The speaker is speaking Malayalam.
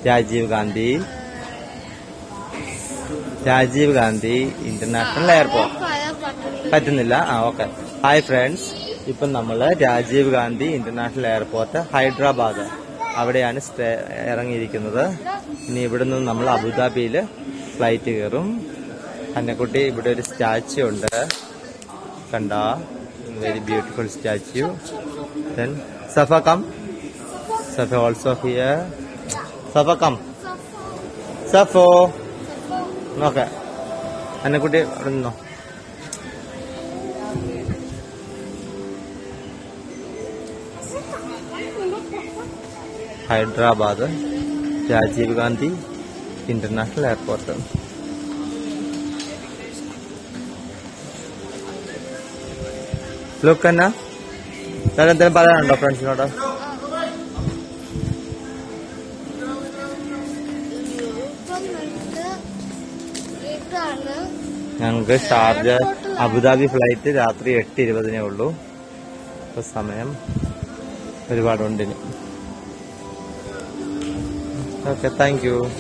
Rajeev Gandhi international airport. പറ്റുന്നില്ല. ഓക്കെ. ഹായ് ഫ്രണ്ട്സ്, ഇപ്പം നമ്മള് രാജീവ് ഗാന്ധി ഇന്റർനാഷണൽ എയർപോർട്ട് ഹൈദരാബാദ് അവിടെയാണ് ഇറങ്ങിയിരിക്കുന്നത്. ഇനി ഇവിടെ നിന്ന് നമ്മൾ അബുദാബിയില് ഫ്ലൈറ്റ് കയറും. അന്നക്കുട്ടി ഇവിടെ ഒരു സ്റ്റാച്യു ഉണ്ട്, കണ്ട, very beautiful statue. Then Safa come, Safa also here. Safa come, സഫോ. ഓക്കെ, അന്നക്കുട്ടി അവിടെ നിന്നോ. Hyderabad Rajiv Gandhi international airport. Look എന്നാ എന്തെങ്കിലും പറയാനുണ്ടോ ഫ്രണ്ട്സിനോട്? ഞങ്ങൾക്ക് ഷാർജ അബുദാബി ഫ്ലൈറ്റ് രാത്രി 8:20 ഉള്ളൂ. ഇപ്പൊ സമയം ഒരുപാടുണ്ട്. Okay, thank you.